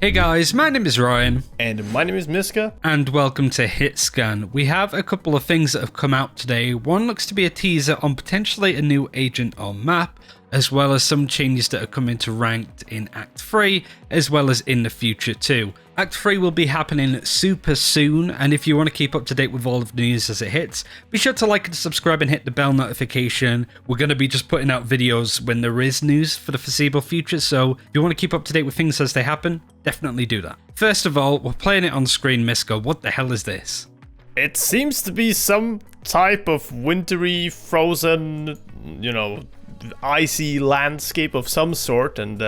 Hey guys, my name is Ryan. And my name is Miska. And welcome to HitScan. We have a couple of things that have come out today. One looks to be a teaser on potentially a new agent or map, as well as some changes that are coming to Ranked in Act 3, as well as in the future too. Act 3 will be happening super soon, and if you want to keep up to date with all of the news as it hits, be sure to like and subscribe and hit the bell notification. We're going to be just putting out videos when there is news for the foreseeable future, so if you want to keep up to date with things as they happen, definitely do that. First of all, we're playing it on screen, Miska. What the hell is this? It seems to be some type of wintry, frozen, icy landscape of some sort, and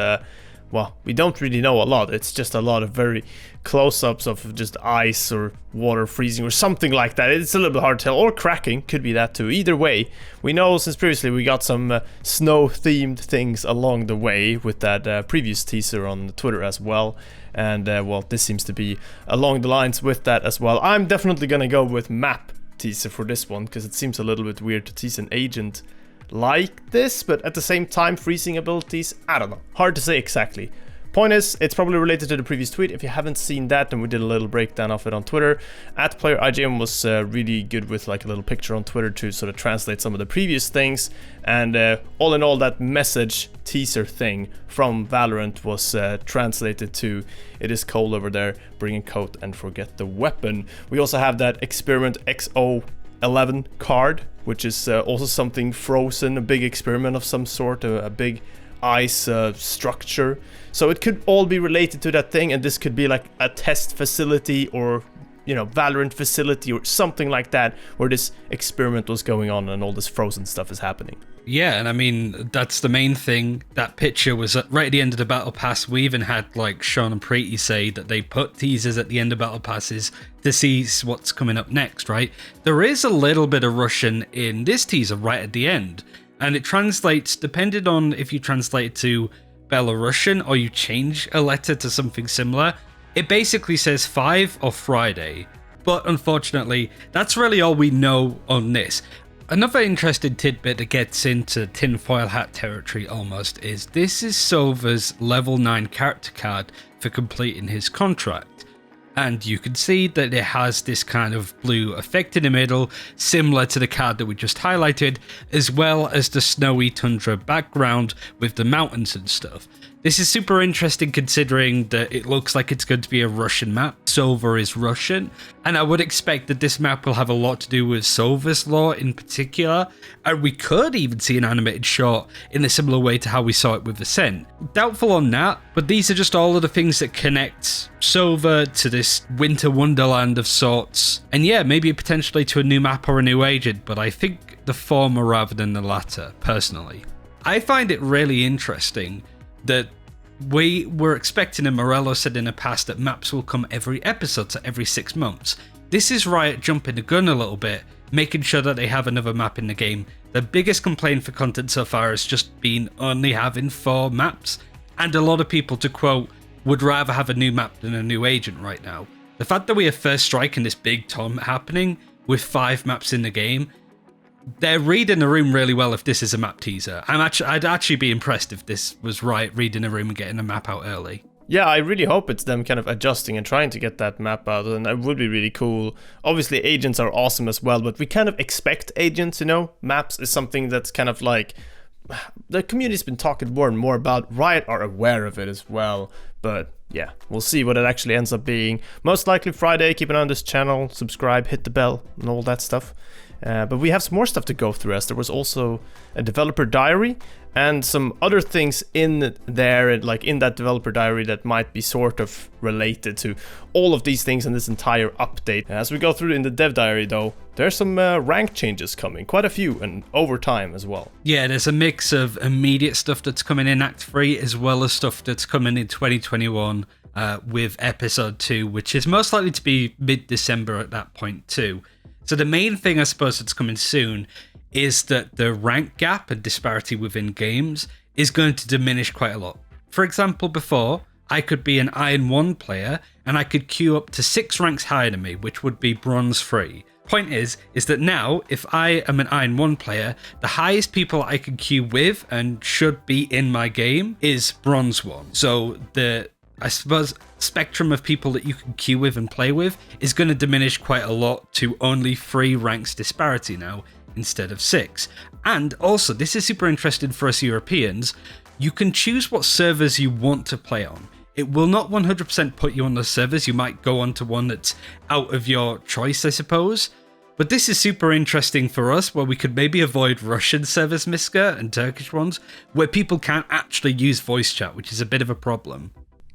well, we don't really know a lot. It's just a lot of very close-ups of just ice or water freezing or something like that. It's a little bit hard to tell, or cracking, could be that too. Either way, we know since previously we got some snow-themed things along the way with that previous teaser on Twitter as well. And well, this seems to be along the lines with that as well. I'm definitely gonna go with map teaser for this one, because it seems a little bit weird to tease an agent like this, but at the same time freezing abilities, I don't know, hard to say exactly. Point is, it's probably related to the previous tweet. If you haven't seen that, then we did a little breakdown of it on Twitter. @PlayerIGM was really good with like a little picture on Twitter to sort of translate some of the previous things, and all in all, that message teaser thing from Valorant was translated to "It is cold over there, bring a coat and forget the weapon." We also have that experiment XO11 card, which is also something frozen, a big experiment of some sort, a big ice structure. So it could all be related to that thing, and this could be like a test facility or, Valorant facility or something like that, where this experiment was going on and all this frozen stuff is happening. Yeah, and I mean, that's the main thing. That picture was right at the end of the Battle Pass. We even had like Sean and Preeti say that they put teasers at the end of Battle Passes to see what's coming up next, right? There is a little bit of Russian in this teaser right at the end, and it translates, depending on if you translate it to Belarusian or you change a letter to something similar, it basically says 5 or Friday. But unfortunately, that's really all we know on this. Another interesting tidbit that gets into tinfoil hat territory almost is this is Sova's level 9 character card for completing his contract. And you can see that it has this kind of blue effect in the middle, similar to the card that we just highlighted, as well as the snowy tundra background with the mountains and stuff. This is super interesting considering that it looks like it's going to be a Russian map. Sova is Russian, and I would expect that this map will have a lot to do with Sova's lore in particular, and we could even see an animated short in a similar way to how we saw it with Ascent. Doubtful on that, but these are just all of the things that connect Sova to this winter wonderland of sorts, and yeah, maybe potentially to a new map or a new agent, but I think the former rather than the latter, personally. I find it really interesting that we were expecting, and Morello said in the past, that maps will come every episode, so every 6 months. This is Riot jumping the gun a little bit, making sure that they have another map in the game. The biggest complaint for content so far has just been only having 4 maps, and a lot of people, to quote, would rather have a new map than a new agent right now. The fact that we have First Strike and this big tournament happening with 5 maps in the game, they're reading the room really well if this is a map teaser. I'd actually be impressed if this was Riot reading the room and getting a map out early. Yeah, I really hope it's them kind of adjusting and trying to get that map out, and that would be really cool. Obviously, agents are awesome as well, but we kind of expect agents, Maps is something that's kind of like, the community's been talking more and more about. Riot are aware of it as well, but yeah, we'll see what it actually ends up being. Most likely Friday. Keep an eye on this channel, subscribe, hit the bell, and all that stuff. But we have some more stuff to go through, as there was also a developer diary and some other things in there, like in that developer diary, that might be sort of related to all of these things in this entire update. As we go through in the dev diary though, there's some rank changes coming, quite a few, and over time as well. Yeah, there's a mix of immediate stuff that's coming in Act 3 as well as stuff that's coming in 2021 with Episode 2, which is most likely to be mid-December at that point too. So the main thing I suppose that's coming soon is that the rank gap and disparity within games is going to diminish quite a lot. For example, before, I could be an Iron 1 player and I could queue up to 6 ranks higher than me, which would be Bronze 3. Point is that now, if I am an Iron 1 player, the highest people I can queue with and should be in my game is Bronze 1. So the I suppose, spectrum of people that you can queue with and play with is going to diminish quite a lot to only 3 ranks disparity now instead of 6. And also, this is super interesting for us Europeans, you can choose what servers you want to play on. It will not 100% put you on those servers, you might go on to one that's out of your choice, I suppose. But this is super interesting for us, where we could maybe avoid Russian servers, Miska, and Turkish ones, where people can't actually use voice chat, which is a bit of a problem.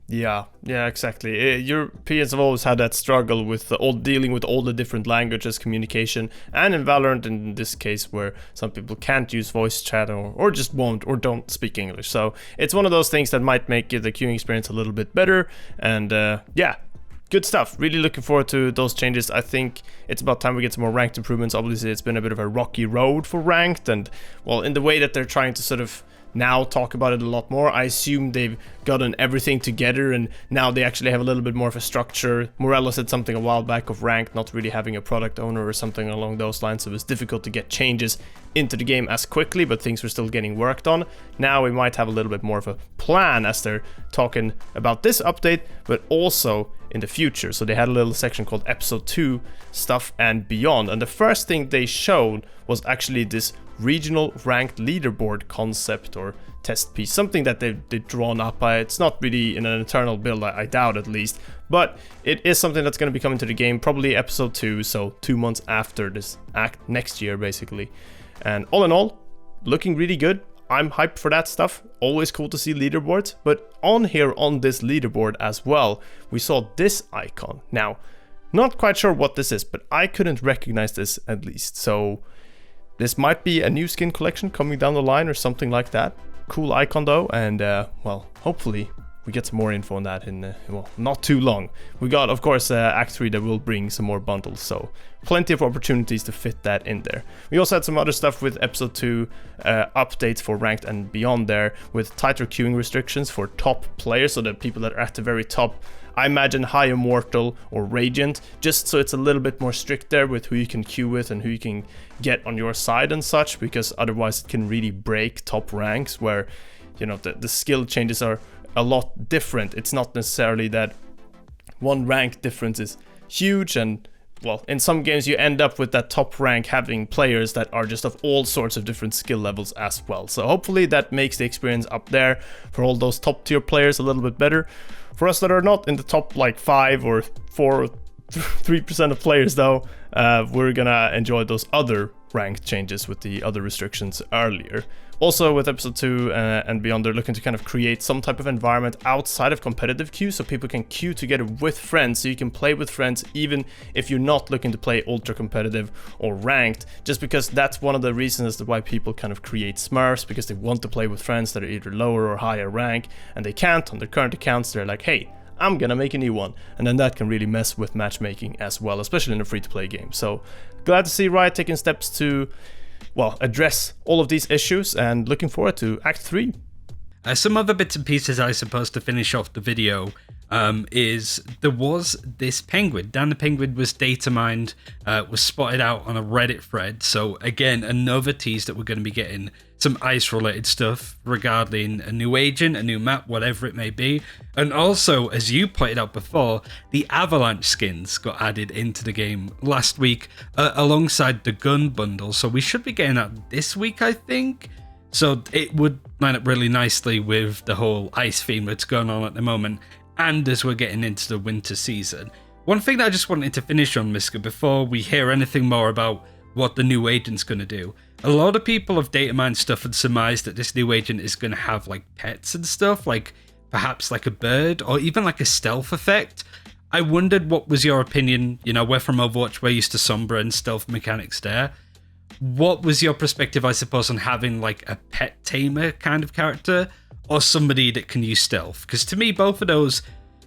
Yeah, exactly. Europeans have always had that struggle with dealing with all the different languages, communication, and in Valorant, in this case, where some people can't use voice chat or just won't or don't speak English. So it's one of those things that might make the queuing experience a little bit better. And yeah, good stuff. Really looking forward to those changes. I think it's about time we get some more ranked improvements. Obviously, it's been a bit of a rocky road for ranked, and well, in the way that they're trying to sort of now talk about it a lot more, I assume they've gotten everything together and now they actually have a little bit more of a structure. Morello said something a while back of ranked not really having a product owner or something along those lines, so it was difficult to get changes into the game as quickly, but things were still getting worked on. Now we might have a little bit more of a plan as they're talking about this update, but also in the future. So they had a little section called episode 2 stuff and beyond, and the first thing they showed was actually this regional ranked leaderboard concept or test piece, something that they've drawn up. It's not really in an eternal build, I doubt at least, but it is something that's going to be coming to the game probably episode 2, so 2 months after this act next year basically. And all in all, looking really good. I'm hyped for that stuff. Always cool to see leaderboards, but on here on this leaderboard as well, we saw this icon. Now, not quite sure what this is, but I couldn't recognize this at least, so this might be a new skin collection coming down the line or something like that. Cool icon though, and well, hopefully we get some more info on that in, well, not too long. We got, of course, Act 3 that will bring some more bundles, so plenty of opportunities to fit that in there. We also had some other stuff with Episode 2, updates for Ranked and Beyond there, with tighter queuing restrictions for top players, so the people that are at the very top, I imagine High Immortal or Radiant, just so it's a little bit more strict there with who you can queue with and who you can get on your side and such, because otherwise it can really break top ranks where, you know, the skill changes are a lot different. It's not necessarily that one rank difference is huge, and well, in some games you end up with that top rank having players that are just of all sorts of different skill levels as well. So hopefully that makes the experience up there for all those top tier players a little bit better. For us that are not in the top like 5 or 4 or 3% of players though, we're gonna enjoy those other ranked changes with the other restrictions earlier. Also with episode 2 and beyond, they're looking to kind of create some type of environment outside of competitive queue so people can queue together with friends, so you can play with friends even if you're not looking to play ultra competitive or ranked, just because that's one of the reasons as to why people kind of create smurfs, because they want to play with friends that are either lower or higher rank, and they can't on their current accounts. They're like, hey, I'm gonna make a new one, and then that can really mess with matchmaking as well, especially in a free-to-play game. So glad to see Riot taking steps to, well, address all of these issues, and looking forward to Act 3. Some other bits and pieces, I suppose, to finish off the video is there was this penguin. Dan the penguin was data mined, was spotted out on a Reddit thread. So again, another tease that we're going to be getting some ice related stuff regarding a new agent, a new map, whatever it may be. And also, as you pointed out before, the avalanche skins got added into the game last week alongside the gun bundle. So we should be getting that this week, I think. So it would line up really nicely with the whole ice theme that's going on at the moment, and as we're getting into the winter season. One thing that I just wanted to finish on, Miska, before we hear anything more about what the new agent's going to do. A lot of people have data mined stuff and surmised that this new agent is going to have like pets and stuff, like perhaps like a bird or even like a stealth effect. I wondered what was your opinion. You know, we're from Overwatch, we're used to Sombra and stealth mechanics there. What was your perspective, I suppose, on having like a pet tamer kind of character or somebody that can use stealth? Because to me, both of those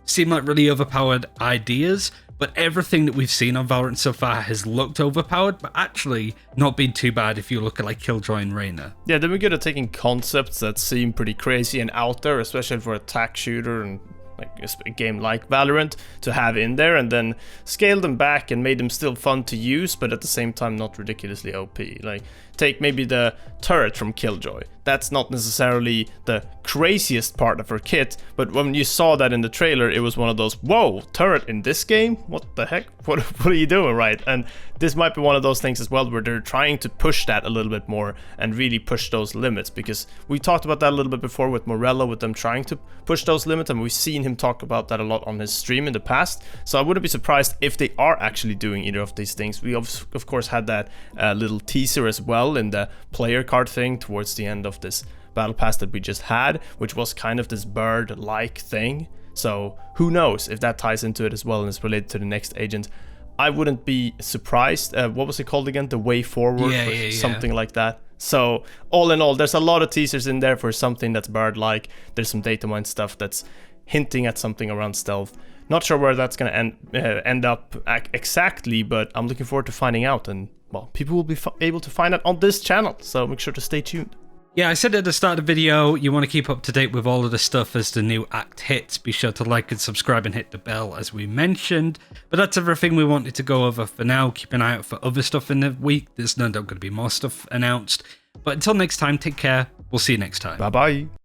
seem like really overpowered ideas, but everything that we've seen on Valorant so far has looked overpowered, but actually not been too bad if you look at like Killjoy and Reyna. Yeah, they've been good at taking concepts that seem pretty crazy and out there, especially for a attack shooter and like a game like Valorant, to have in there, and then scale them back and made them still fun to use, but at the same time not ridiculously OP. Like take maybe the turret from Killjoy. That's not necessarily the craziest part of her kit, but when you saw that in the trailer, it was one of those, whoa, turret in this game? What the heck? What are you doing, right? And this might be one of those things as well where they're trying to push that a little bit more and really push those limits, because we talked about that a little bit before with Morello, with them trying to push those limits, and we've seen him talk about that a lot on his stream in the past. So I wouldn't be surprised if they are actually doing either of these things. We of course had that little teaser as well in the player card thing towards the end of this battle pass that we just had, which was kind of this bird-like thing. So who knows if that ties into it as well and is related to the next agent. I wouldn't be surprised. What was it called again? The Way Forward, or something like that. So all in all, there's a lot of teasers in there for something that's bird-like. There's some datamined stuff that's hinting at something around stealth. Not sure where that's going to end up exactly, but I'm looking forward to finding out. And well, people will be able to find out on this channel, so make sure to stay tuned. Yeah, I said at the start of the video, you want to keep up to date with all of the stuff as the new act hits. Be sure to like and subscribe and hit the bell as we mentioned. But that's everything we wanted to go over for now. Keep an eye out for other stuff in the week. There's no doubt going to be more stuff announced. But until next time, take care. We'll see you next time. Bye-bye.